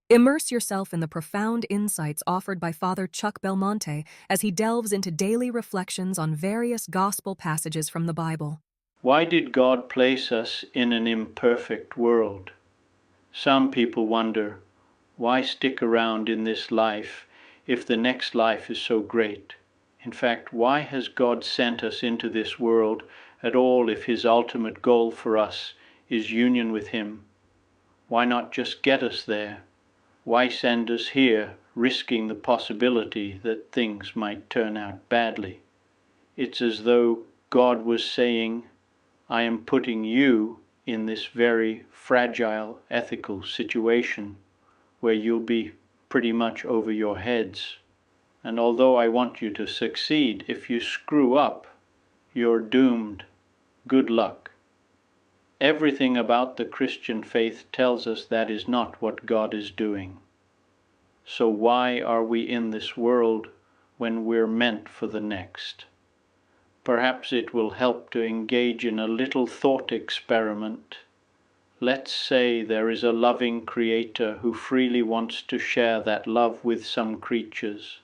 Immerse yourself in the profound insights offered by Father Chuck Belmonte as he delves into daily reflections on various gospel passages from the Bible. Why did God place us in an imperfect world? Some people wonder, why stick around in this life if the next life is so great? In fact, why has God sent us into this world at all if His ultimate goal for us is union with Him? Why not just get us there? Why send us here, risking the possibility that things might turn out badly? It's as though God was saying, I am putting you in this very fragile ethical situation where you'll be pretty much over your heads. And although I want you to succeed, if you screw up, you're doomed. Good luck. Everything about the Christian faith tells us that is not what God is doing. So why are we in this world when we're meant for the next? Perhaps it will help to engage in a little thought experiment. Let's say there is a loving Creator who freely wants to share that love with some creatures.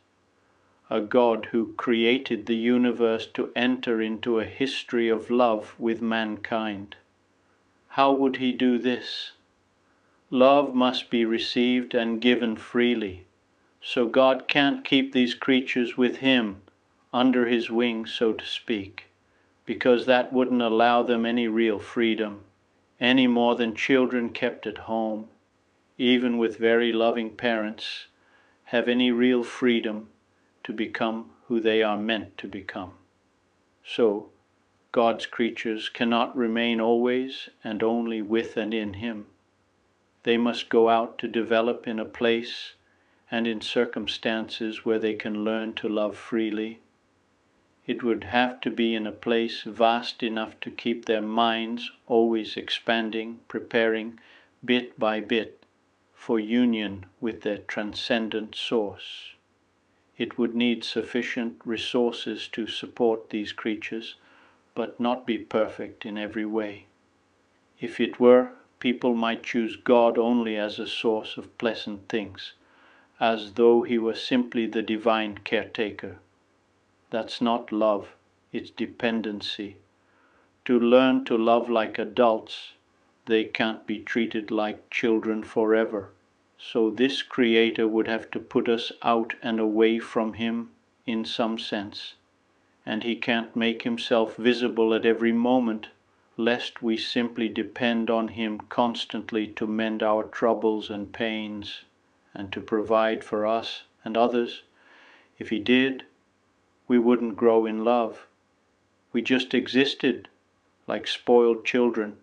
A God who created the universe to enter into a history of love with mankind. How would He do this? Love must be received and given freely. So God can't keep these creatures with Him, under His wing, so to speak, because that wouldn't allow them any real freedom, any more than children kept at home, even with very loving parents, have any real freedom to become who they are meant to become. So, God's creatures cannot remain always and only with and in Him. They must go out to develop in a place and in circumstances where they can learn to love freely. It would have to be in a place vast enough to keep their minds always expanding, preparing bit by bit for union with their transcendent source. It would need sufficient resources to support these creatures, but not be perfect in every way. If it were, people might choose God only as a source of pleasant things, as though He were simply the divine caretaker. That's not love, it's dependency. To learn to love like adults, they can't be treated like children forever. So this Creator would have to put us out and away from Him in some sense. And He can't make Himself visible at every moment, lest we simply depend on Him constantly to mend our troubles and pains, and to provide for us and others. If He did, we wouldn't grow in love. We just existed like spoiled children.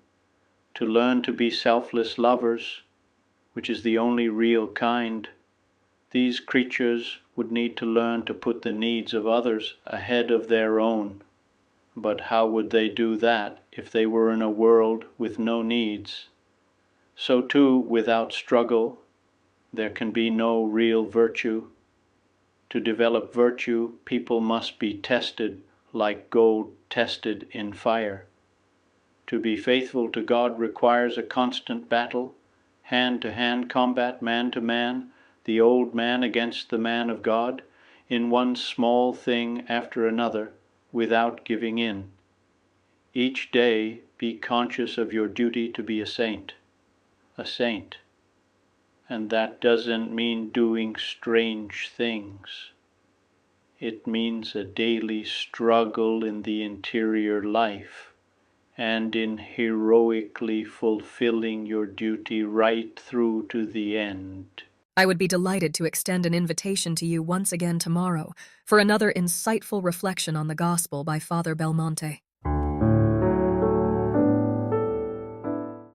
To learn to be selfless lovers, which is the only real kind, these creatures would need to learn to put the needs of others ahead of their own. But how would they do that if they were in a world with no needs? So too, without struggle, there can be no real virtue. To develop virtue, people must be tested like gold tested in fire. To be faithful to God requires a constant battle, hand-to-hand combat, man-to-man, the old man against the man of God, in one small thing after another, without giving in. Each day be conscious of your duty to be a saint. And that doesn't mean doing strange things. It means a daily struggle in the interior life, and in heroically fulfilling your duty right through to the end. I would be delighted to extend an invitation to you once again tomorrow for another insightful reflection on the Gospel by Father Belmonte.